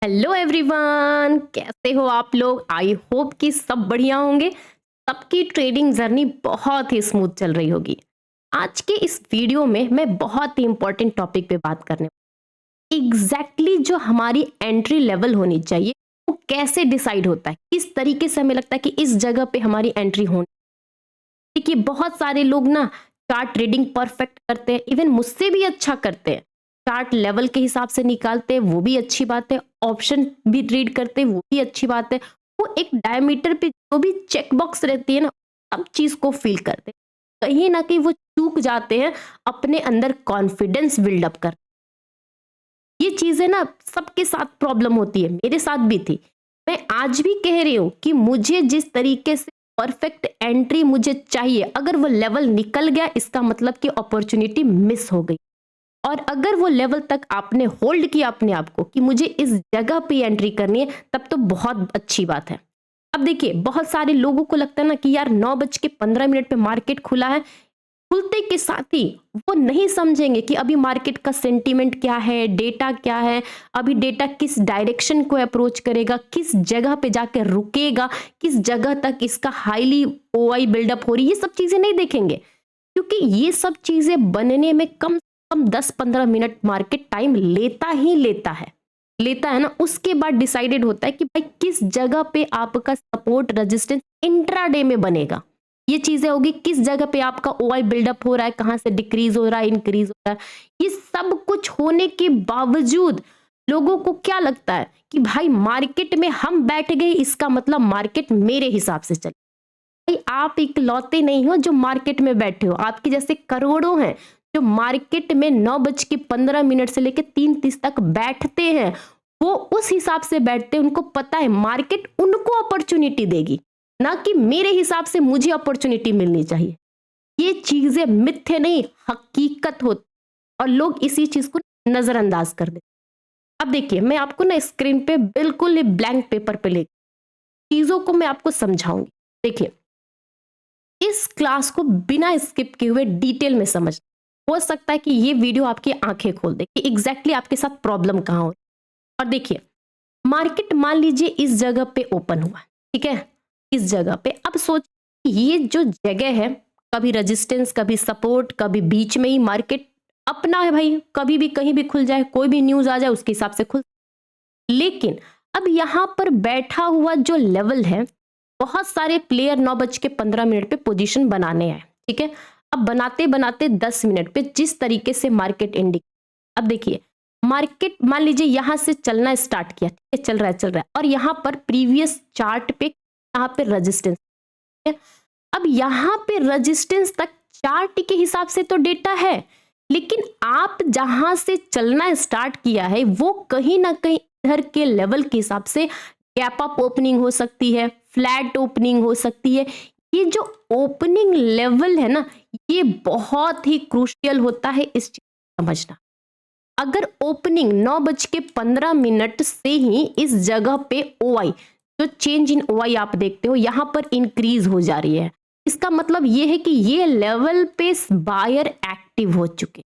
Hello everyone, कैसे हो आप लोग। आई होप कि सब बढ़िया होंगे। सबकी ट्रेडिंग जर्नी बहुत ही स्मूथ चल रही होगी। आज के इस वीडियो में मैं बहुत ही इंपॉर्टेंट टॉपिक पे बात करने एग्जैक्टली जो हमारी एंट्री लेवल होनी चाहिए वो कैसे डिसाइड होता है, किस तरीके से हमें लगता है कि इस जगह पे हमारी एंट्री होनी। देखिए, बहुत सारे लोग ना चार्ट ट्रेडिंग परफेक्ट करते हैं, इवन मुझसे भी अच्छा करते हैं। चार्ट लेवल के हिसाब से निकालते हैं, वो भी अच्छी बात है। ऑप्शन भी रीड करते हैं, वो भी अच्छी बात है। वो एक डायमीटर पे जो भी चेक बॉक्स रहती है ना, सब चीज को फील करते हैं। कहीं ना कहीं वो चूक जाते हैं अपने अंदर कॉन्फिडेंस बिल्डअप कर। ये चीजें ना सबके साथ प्रॉब्लम होती है, मेरे साथ भी थी। मैं आज भी कह रही हूँ कि मुझे जिस तरीके से परफेक्ट एंट्री मुझे चाहिए, अगर वो लेवल निकल गया इसका मतलब कि अपॉर्चुनिटी मिस हो गई। और अगर वो लेवल तक आपने होल्ड किया अपने आप को कि मुझे इस जगह पे एंट्री करनी है, तब तो बहुत अच्छी बात है। अब देखिए, बहुत सारे लोगों को लगता है ना कि यार 9:15 पे मार्केट खुला है। खुलते के साथ ही वो नहीं समझेंगे कि अभी मार्केट का सेंटीमेंट क्या है, डेटा क्या है, अभी डेटा किस डायरेक्शन को अप्रोच करेगा, किस जगह पे जाकर रुकेगा, किस जगह तक इसका हाईली ओआई बिल्डअप हो रही है, ये सब चीजें नहीं देखेंगे। क्योंकि ये सब चीजें बनने में कम से कम 10-15 मिनट मार्केट टाइम लेता है ना। उसके बाद डिसाइडेड होता है कि भाई किस जगह पे आपका सपोर्ट रेजिस्टेंस इंट्राडे में बनेगा। ये चीजें होगी किस जगह पे आपका ओआई बिल्डअप हो रहा है, कहां से डिक्रीज हो रहा है, इंक्रीज हो रहा है। ये सब कुछ होने के बावजूद लोगों को क्या लगता है कि भाई मार्केट में हम बैठ गए, इसका मतलब मार्केट मेरे हिसाब से चले। भाई आप इकलौते नहीं हो जो मार्केट में बैठे हो, आपके जैसे करोड़ों हैं जो मार्केट में 9:15 से लेकर 3:30 तक बैठते हैं। वो उस हिसाब से बैठते हैं, उनको पता है मार्केट उनको अपॉर्चुनिटी देगी, ना कि मेरे हिसाब से मुझे अपॉर्चुनिटी मिलनी चाहिए। ये चीजें मिथ्य नहीं, हकीकत होती और लोग इसी चीज को नजरअंदाज कर देते। अब देखिए, मैं आपको ना स्क्रीन पे बिल्कुल ब्लैंक पेपर पे ले चीजों को मैं आपको समझाऊंगी। देखिए, इस क्लास को बिना स्किप किए हुए डिटेल में समझ, हो सकता है कि ये वीडियो आपकी आंखें खोल दे कि एग्जैक्टली आपके साथ प्रॉब्लम कहां हो। और देखिए, मार्केट मान लीजिए इस जगह पे ओपन हुआ, ठीक है। इस जगह पे अब सोच, ये जो जगह है, कभी रेजिस्टेंस, कभी सपोर्ट, कभी बीच में ही मार्केट अपना है भाई, कभी भी कहीं भी खुल जाए, कोई भी न्यूज आ जाए उसके हिसाब से खुल। लेकिन अब यहां पर बैठा हुआ जो लेवल है, बहुत सारे प्लेयर 9:15 पे पोजीशन बनाने हैं, ठीक है। अब बनाते बनाते 10 मिनट पे जिस तरीके से मार्केट इंडिक, अब देखिए मार्केट मान लीजिए यहां से चलना स्टार्ट किया, ठीक है, चल रहा है और यहां पर प्रीवियस चार्ट पे यहाँ पे रेजिस्टेंस है। अब यहाँ पे रेजिस्टेंस तक चार्ट के हिसाब से तो डेटा है, लेकिन आप जहां से चलना स्टार्ट किया है वो कहीं ना कहीं इधर के लेवल के हिसाब से गैप अप ओपनिंग हो सकती है, फ्लैट ओपनिंग हो सकती है। ये जो ओपनिंग लेवल है ना, ये बहुत ही क्रूशियल होता है इस चीज को समझना। अगर ओपनिंग 9:15 से ही इस जगह पे ओआई, जो चेंज इन ओआई आप देखते हो यहां पर इंक्रीज हो जा रही है, इसका मतलब ये है कि ये लेवल पे बायर एक्टिव हो चुके।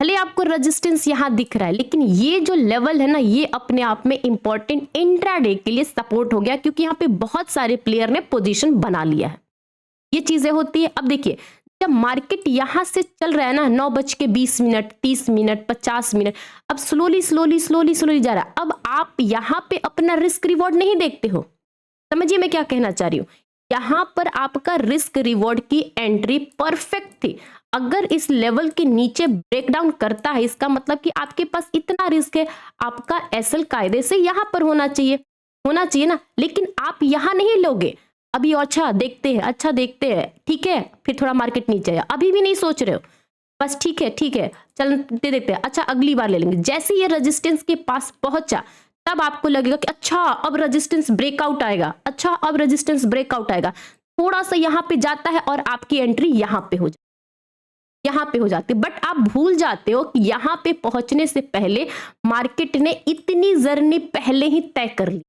भले आपको रेजिस्टेंस यहां दिख रहा है, लेकिन ये जो लेवल है ना, ये अपने आप में इंपॉर्टेंट इंट्राडे के लिए सपोर्ट हो गया, क्योंकि यहाँ पे बहुत सारे प्लेयर ने पोजीशन बना लिया है। ये चीजें होती है। अब देखिए, जब मार्केट यहां से चल रहा है ना 9:20, 30 मिनट, 50 मिनट, अब स्लोली स्लोली स्लोली स्लोली जा रहा है। अब आप यहां पे अपना रिस्क रिवॉर्ड नहीं देखते हो। समझिए मैं क्या कहना चाह रही हूँ। यहां पर आपका रिस्क रिवॉर्ड की एंट्री परफेक्ट थी। अगर इस लेवल के नीचे ब्रेकडाउन करता है, इसका मतलब कि आपके पास इतना रिस्क है, आपका एसएल कायदे से यहां पर होना चाहिए ना। लेकिन आप यहां नहीं लोगे, अभी अच्छा देखते हैं, अच्छा देखते हैं, ठीक है, फिर थोड़ा मार्केट नीचे आया, अभी भी नहीं सोच रहे हो, बस ठीक है चलते देखते हैं, अच्छा अगली बार ले लेंगे। जैसे ये रेजिस्टेंस के पास पहुंचा, तब आपको लगेगा कि अच्छा अब रेजिस्टेंस ब्रेकआउट आएगा, अच्छा अब रेजिस्टेंस ब्रेकआउट आएगा। थोड़ा सा यहां पे जाता है और आपकी एंट्री यहां पे हो जाती है। बट आप भूल जाते हो कि यहां पे पहुंचने से पहले मार्केट ने इतनी जर्नी पहले ही तय कर ली।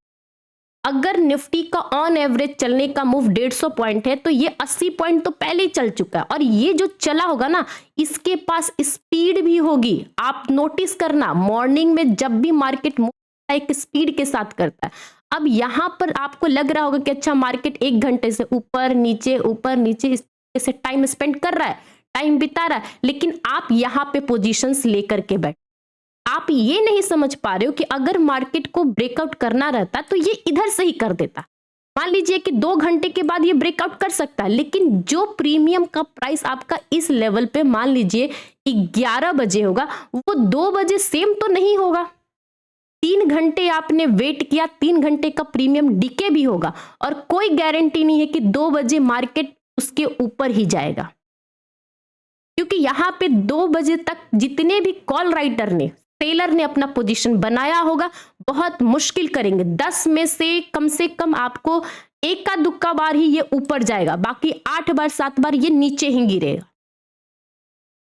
अगर निफ्टी का ऑन एवरेज चलने का मूव 150 पॉइंट है, तो ये 80 पॉइंट तो पहले ही चल चुका है। और ये जो चला होगा ना, इसके पास स्पीड भी होगी। आप नोटिस करना, मॉर्निंग में जब भी मार्केट एक स्पीड के साथ करता है। अब यहाँ पर आपको लग रहा होगा कि अच्छा मार्केट 1 घंटे से ऊपर नीचे इस तरीके से टाइम स्पेंड कर रहा है, टाइम बिता रहा है, लेकिन आप यहाँ पे पोजीशंस लेकर के बैठ, आप ये नहीं समझ पा रहे हो कि अगर मार्केट को ब्रेकआउट करना रहता तो ये इधर से ही कर देता। मान लीजिए कि 2 घंटे के बाद ये ब्रेकआउट कर सकता है, लेकिन जो प्रीमियम का प्राइस आपका इस लेवल पे मान लीजिए 11 बजे होगा, वो 2 बजे सेम तो नहीं होगा। 3 घंटे आपने वेट किया, 3 घंटे का प्रीमियम डीके भी होगा और कोई गारंटी नहीं है कि 2 बजे मार्केट उसके ऊपर ही जाएगा, क्योंकि यहां पे 2 बजे तक जितने भी कॉल राइटर ने, सेलर ने अपना पोजीशन बनाया होगा, बहुत मुश्किल करेंगे। 10 में से कम आपको एक का दुक्का बार ही ये ऊपर जाएगा, बाकी 8 बार 7 बार ये नीचे ही गिरेगा,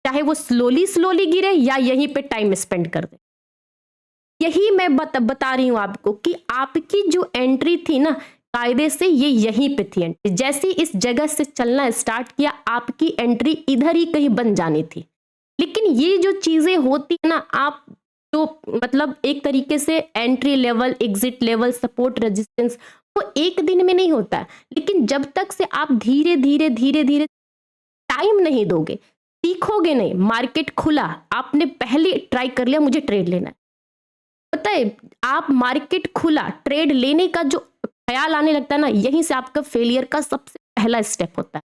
चाहे वो स्लोली गिरे या यहीं पे टाइम स्पेंड कर दे। यही मैं बता रही हूं आपको कि आपकी जो एंट्री थी ना, कायदे से ये यहीं पे थी एंट्री। जैसे इस जगह से चलना स्टार्ट किया, आपकी एंट्री इधर ही कहीं बन जानी थी। लेकिन ये जो चीजें होती है ना, आप जो मतलब एक तरीके से entry level, exit level, support, resistance, वो एक दिन में नहीं होता है। लेकिन जब तक से आप धीरे धीरे टाइम नहीं दोगे, सीखोगे नहीं। मार्केट खुला, आपने पहले ट्राई कर लिया मुझे ट्रेड लेना है, पता है आप मार्केट खुला, ट्रेड लेने का जो ख्याल आने लगता है ना, यहीं से आपका फेलियर का सबसे पहला स्टेप होता है,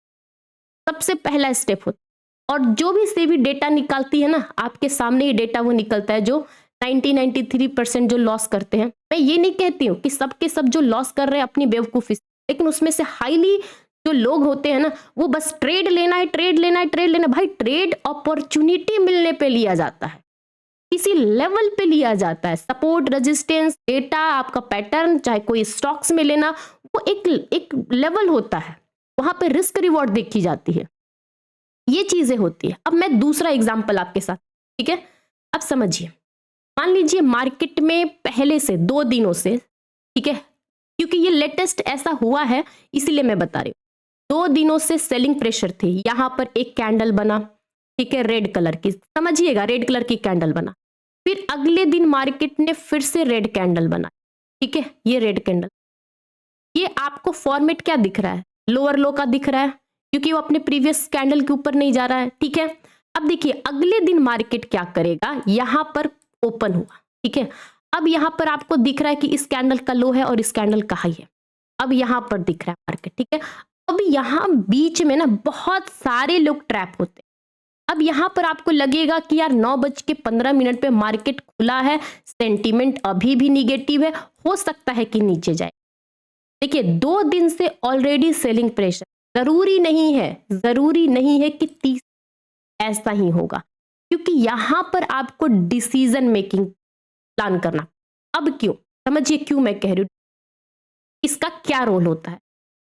सबसे पहला स्टेप होता है। और जो भी सेबी डेटा निकालती है ना, आपके सामने ही डेटा वो निकलता है जो 93% जो लॉस करते हैं। मैं ये नहीं कहती हूँ कि सबके सब जो लॉस कर रहे हैं अपनी बेवकूफ़ी से, लेकिन उसमें से हाईली जो लोग होते हैं ना, वो बस ट्रेड लेना है, ट्रेड लेना है, ट्रेड लेना। भाई ट्रेड अपॉर्चुनिटी मिलने पे लिया जाता है, किसी लेवल पे लिया जाता है। सपोर्ट, रेजिस्टेंस, डेटा, आपका पैटर्न, चाहे कोई स्टॉक्स में लेना, वो एक लेवल होता है, वहां पे रिस्क रिवॉर्ड देखी जाती है, ये चीजें होती है। अब मैं दूसरा एग्जांपल आपके साथ, ठीक है, अब समझिए। मान लीजिए मार्केट में पहले से 2 दिनों से, ठीक है, क्योंकि ये लेटेस्ट ऐसा हुआ है इसलिए मैं बता रही हूँ, 2 दिनों से सेलिंग प्रेशर थी। यहां पर एक कैंडल बना, ठीक है, रेड कलर की, समझिएगा रेड कलर की कैंडल बना। फिर अगले दिन मार्केट ने फिर से रेड कैंडल बना, ठीक है, ये रेड कैंडल, ये आपको फॉर्मेट क्या दिख रहा है, लोअर लो का दिख रहा है, क्योंकि वो अपने प्रीवियस कैंडल के ऊपर नहीं जा रहा है, ठीक है। अब देखिए अगले दिन मार्केट क्या करेगा, यहां पर ओपन हुआ, ठीक है। अब यहां पर आपको दिख रहा है कि इस कैंडल का लो है और इस कैंडल का हाई है, अब यहां पर दिख रहा है मार्केट, ठीक है। अब यहां बीच में ना बहुत सारे लोग ट्रैप होते हैं। अब यहां पर आपको लगेगा कि यार 9:15 पे मार्केट खुला है, सेंटीमेंट अभी भी निगेटिव है, हो सकता है कि नीचे जाए। देखिए 2 दिन से ऑलरेडी सेलिंग प्रेशर, जरूरी नहीं है कि 30 ऐसा ही होगा, क्योंकि यहां पर आपको डिसीजन मेकिंग प्लान करना। अब क्यों, समझिए क्यों मैं कह रही हूं, इसका क्या रोल होता है,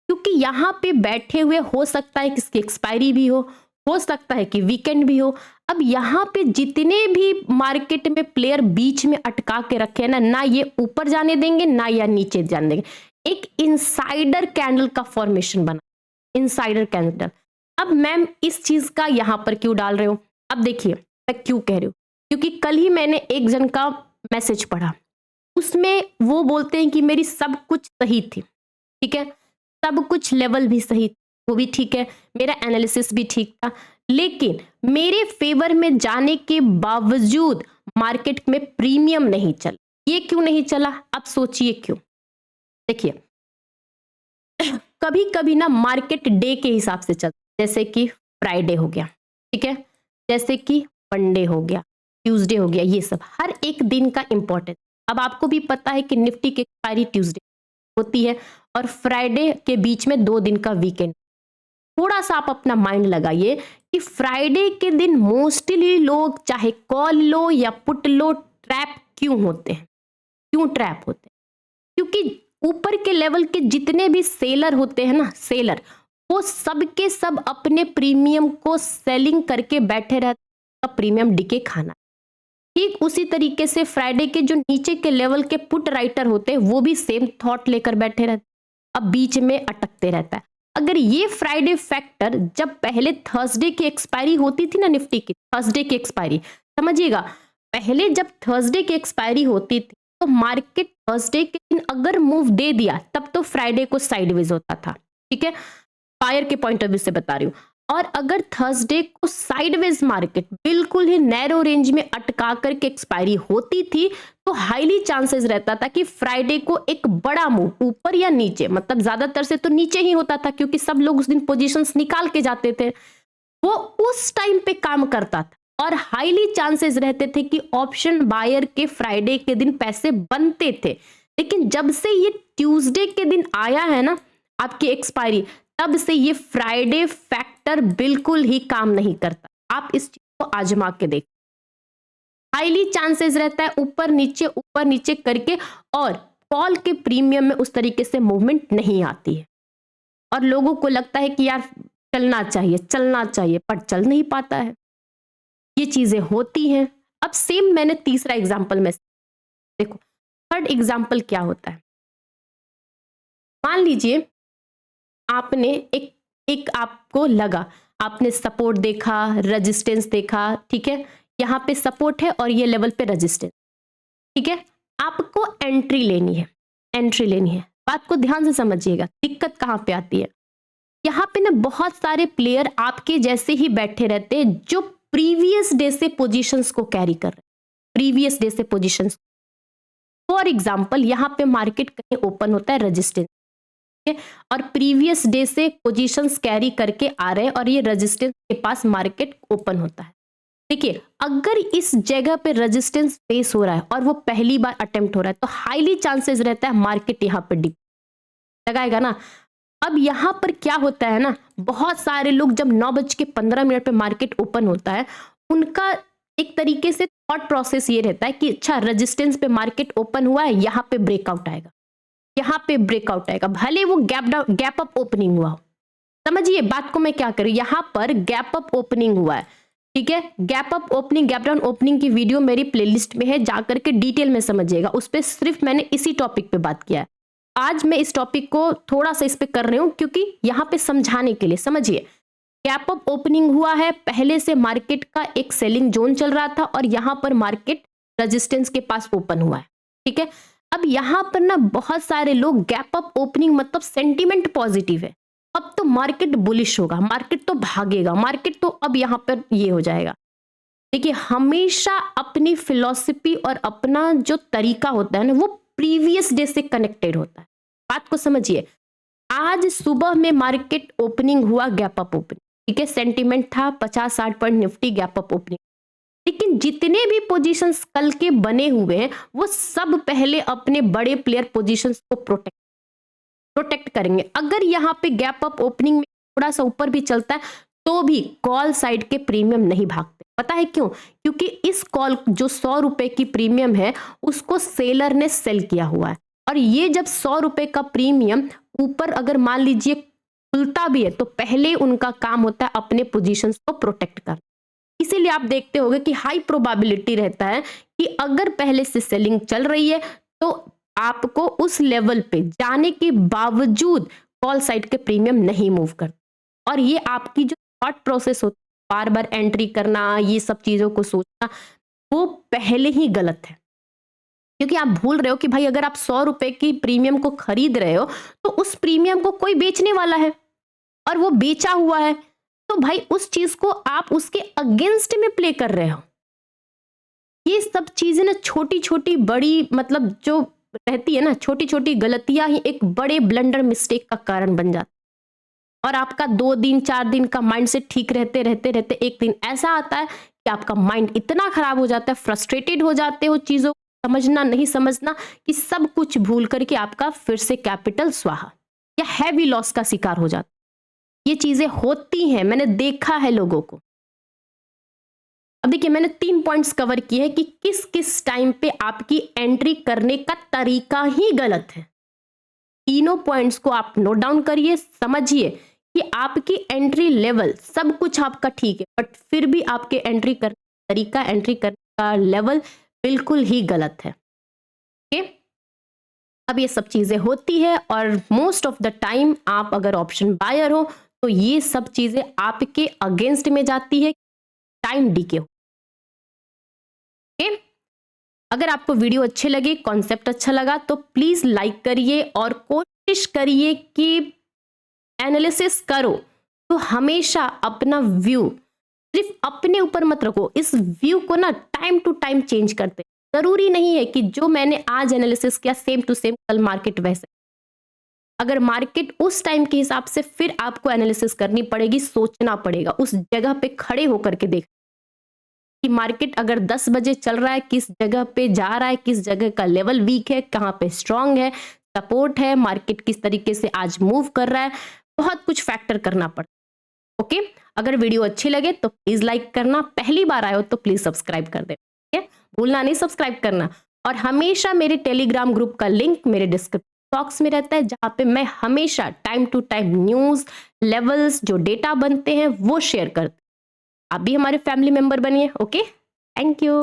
क्योंकि यहां पे बैठे हुए हो सकता है कि इसकी एक्सपायरी भी हो सकता है कि वीकेंड भी हो। अब यहां पे जितने भी मार्केट में प्लेयर बीच में अटका के रखे हैं ना ये ऊपर जाने देंगे ना या नीचे जाने देंगे। एक इनसाइडर कैंडल का फॉर्मेशन बना, इनसाइडर कैंडल। अब मैम इस चीज का यहां पर क्यों डाल रहे हो, अब देखिए मैं क्यों कह रही हूं, क्योंकि कल ही मैंने एक जन का मैसेज पढ़ा, उसमें वो बोलते हैं कि मेरी सब कुछ सही थी, ठीक है, सब कुछ लेवल भी सही, वो भी ठीक है, मेरा एनालिसिस भी ठीक था, लेकिन मेरे फेवर में जाने के बावजूद मार्केट में प्रीमियम नहीं चला। ये क्यों नहीं चला, अब सोचिए क्यों। देखिए कभी कभी ना मार्केट डे के हिसाब से चलता, जैसे कि फ्राइडे हो गया, ठीक है, जैसे कि मंडे हो गया, ट्यूसडे हो गया, ये सब हर एक दिन का इंपॉर्टेंस। अब आपको भी पता है कि निफ्टी की एक्सपायरी ट्यूसडे होती है और फ्राइडे के बीच में 2 दिन का वीकेंड। थोड़ा सा आप अपना माइंड लगाइए कि फ्राइडे के दिन मोस्टली लोग चाहे कॉल लो या पुट लो ट्रैप क्यों होते हैं, क्यों ट्रैप होते हैं, क्योंकि ऊपर के लेवल के जितने भी सेलर होते हैं ना, सेलर, वो सब के सब अपने प्रीमियम को सेलिंग करके बैठे रहते हैं, प्रीमियम डिके खाना। ठीक उसी तरीके से फ्राइडे के जो नीचे के लेवल के पुट राइटर होते हैं वो भी सेम थॉट लेकर बैठे रहते, अब बीच में अटकते रहता है। अगर ये फ्राइडे फैक्टर जब पहले थर्सडे की एक्सपायरी होती थी ना, निफ्टी की थर्सडे की एक्सपायरी, समझिएगा पहले जब थर्सडे की एक्सपायरी होती थी तो मार्केट थर्सडे के दिन अगर मूव दे दिया तब तो फ्राइडे को साइडवेज होता था, ठीक है, बायर के पॉइंट ऑफ व्यू से बता रही हूँ। और अगर थर्सडे को साइडवेज मार्केट बिल्कुल ही नैरो रेंज में अटका करके एक्सपायरी होती थी तो हाईली चांसेस रहता था कि फ्राइडे को एक बड़ा मूव ऊपर या नीचे, मतलब ज्यादातर से तो नीचे ही होता था क्योंकि सब लोग उस दिन पोजीशंस निकाल के जाते थे, वो उस टाइम पे काम करता था और हाईली चांसेस रहते थे कि ऑप्शन बायर के फ्राइडे के दिन पैसे बनते थे। लेकिन जब से ये ट्यूसडे के दिन आया है ना आपकी एक्सपायरी, तब से ये फ्राइडे फैक्टर बिल्कुल ही काम नहीं करता। आप इस चीज को आजमा के देख, हाईली चांसेस रहता है ऊपर नीचे करके, और कॉल के प्रीमियम में उस तरीके से मूवमेंट नहीं आती है और लोगों को लगता है कि यार चलना चाहिए पर चल नहीं पाता है, ये चीजें होती हैं। अब सेम मैंने तीसरा एग्जांपल में देखो, थर्ड एग्जांपल क्या होता है, मान लीजिए आपने एक आपको लगा, आपने सपोर्ट देखा, रेजिस्टेंस देखा, ठीक है, यहाँ पे सपोर्ट है और ये लेवल पे रेजिस्टेंस, ठीक है, आपको एंट्री लेनी है। बात को ध्यान से समझिएगा, दिक्कत कहाँ पे आती है, यहाँ पे ना बहुत सारे प्लेयर आपके जैसे ही बैठे रहते हैं जो प्रीवियस डे से पोजीशंस को कैरी कर रहे हैं, प्रीवियस डे से पोजीशंस। फॉर एग्जांपल यहाँ पे मार्केट कहीं ओपन होता है रेजिस्टेंस और प्रीवियस डे से पोजीशंस कैरी करके आ रहे हैं और ये रेजिस्टेंस के पास मार्केट ओपन होता है। देखिए अगर इस जगह पे रेजिस्टेंस फेस हो रहा है और वो पहली बार अटेम्प्ट हो रहा है तो हाईली चांसेस रहता है मार्केट यहाँ पे डिप लगाएगा ना। अब यहाँ पर क्या होता है ना, बहुत सारे लोग जब 9:15 पे मार्केट ओपन होता है, उनका एक तरीके से थॉट प्रोसेस ये रहता है कि अच्छा रेजिस्टेंस पे मार्केट ओपन हुआ है, यहाँ पे ब्रेकआउट आएगा, भले वो गैप अप ओपनिंग हुआ हो। समझिए बात को मैं क्या करूँ, यहाँ पर गैप अप ओपनिंग हुआ है, ठीक है, gap up opening gap down opening की वीडियो मेरी प्लेलिस्ट में है, जाकर के डिटेल में समझिएगा, उस पर सिर्फ मैंने इसी टॉपिक पे बात किया है। आज मैं इस टॉपिक को थोड़ा सा इस पे कर रही हूं क्योंकि यहां पे समझाने के लिए। समझिए गैप अप ओपनिंग हुआ है, पहले से मार्केट का एक सेलिंग जोन चल रहा था और यहां पर मार्केट रेजिस्टेंस के पास ओपन हुआ है, ठीक है। अब यहां पर ना बहुत सारे लोग गैप अप ओपनिंग मतलब सेंटीमेंट पॉजिटिव है, अब तो मार्केट बुलिश होगा, मार्केट तो भागेगा, मार्केट तो अब यहां पर ये हो जाएगा। देखिए हमेशा अपनी फिलॉसफी और अपना जो तरीका होता है ना वो प्रीवियस डे से कनेक्टेड होता है। बात को समझिए, आज सुबह में मार्केट ओपनिंग हुआ गैप अप ओपनिंग, ठीक है, सेंटीमेंट था 50-60 point Nifty gap up opening, लेकिन जितने भी पोजीशंस कल के बने हुए हैं वो सब पहले अपने बड़े प्लेयर पोजीशंस को प्रोटेक्ट करेंगे। अगर यहाँ पे गैप अप ओपनिंग में थोड़ा सा ऊपर भी चलता है तो भी कॉल साइड के प्रीमियम नहीं भागते। पता है क्यों? क्योंकि इस कॉल जो 100 रुपए की प्रीमियम है उसको सेलर ने सेल किया हुआ है, और ये जब 100 रुपए का प्रीमियम ऊपर अगर मान लीजिए खुलता भी है तो पहले उनका काम होता है अपने पोजीशंस को प्रोटेक्ट करना। इसीलिए आप देखते होंगे कि हाई प्रोबेबिलिटी रहता है कि अगर पहले से सेलिंग चल रही है तो आपको उस लेवल पे जाने के बावजूद कॉल साइड के प्रीमियम नहीं मूव करते। और ये आपकी जो थॉट प्रोसेस होती है, बार बार एंट्री करना, ये सब चीजों को सोचना, वो पहले ही गलत है। क्योंकि आप भूल रहे हो कि भाई अगर आप 100 रुपए की प्रीमियम को खरीद रहे हो तो उस प्रीमियम को कोई बेचने वाला है और वो बेचा हुआ है, तो भाई उस चीज को आप उसके अगेंस्ट में प्ले कर रहे हो। ये सब चीजें ना छोटी छोटी बड़ी मतलब जो रहती है ना, छोटी छोटी गलतियां ही एक बड़े ब्लंडर मिस्टेक का कारण बन जाती है। और आपका 2 दिन 4 दिन का माइंड से ठीक रहते रहते रहते एक दिन ऐसा आता है कि आपका माइंड इतना खराब हो जाता है, फ्रस्ट्रेटेड हो जाते हो चीजों को समझना नहीं समझना, कि सब कुछ भूल करके आपका फिर से कैपिटल स्वाहा या हैवी लॉस का शिकार हो जाता है। ये चीजें होती हैं, मैंने देखा है लोगों को। अब देखिए मैंने 3 पॉइंट्स कवर किए हैं कि किस किस टाइम पे आपकी एंट्री करने का तरीका ही गलत है। तीनों पॉइंट्स को आप नोट डाउन करिए, समझिए कि आपकी एंट्री लेवल सब कुछ आपका ठीक है, बट फिर भी आपके एंट्री करने का तरीका, एंट्री करने का लेवल बिल्कुल ही गलत है। ओके, अब ये सब चीजें होती है और मोस्ट ऑफ द टाइम आप अगर ऑप्शन बायर हो तो ये सब चीजें आपके अगेंस्ट में जाती है, टाइम डीके। ओके, अगर आपको वीडियो अच्छे लगे, कॉन्सेप्ट अच्छा लगा तो प्लीज लाइक करिए और कोशिश करिए कि एनालिसिस करो तो हमेशा अपना व्यू सिर्फ अपने ऊपर मत रखो, इस व्यू को ना टाइम टू टाइम चेंज करते। जरूरी नहीं है कि जो मैंने आज एनालिसिस किया सेम टू सेम कल मार्केट वैसे। अगर मार्केट उस टाइम के हिसाब से फिर आपको एनालिसिस करनी पड़ेगी, सोचना पड़ेगा, उस जगह पे खड़े होकर के देख कि मार्केट अगर 10 बजे चल रहा है, किस जगह पे जा रहा है, किस जगह का लेवल वीक है, कहाँ पे स्ट्रांग है, सपोर्ट है, मार्केट किस तरीके से आज मूव कर रहा है, बहुत कुछ फैक्टर करना पड़ता है। ओके, अगर वीडियो अच्छी लगे तो प्लीज लाइक करना, पहली बार आए हो तो प्लीज सब्सक्राइब कर दे, ठीक है, भूलना नहीं सब्सक्राइब करना। और हमेशा मेरे टेलीग्राम ग्रुप का लिंक मेरे डिस्क्रिप्शन बॉक्स में रहता है, जहां पे मैं हमेशा time to time news levels जो डेटा बनते हैं वो शेयर करती हूँ। आप भी हमारे फैमिली मेंबर बनिए। Okay, thank you.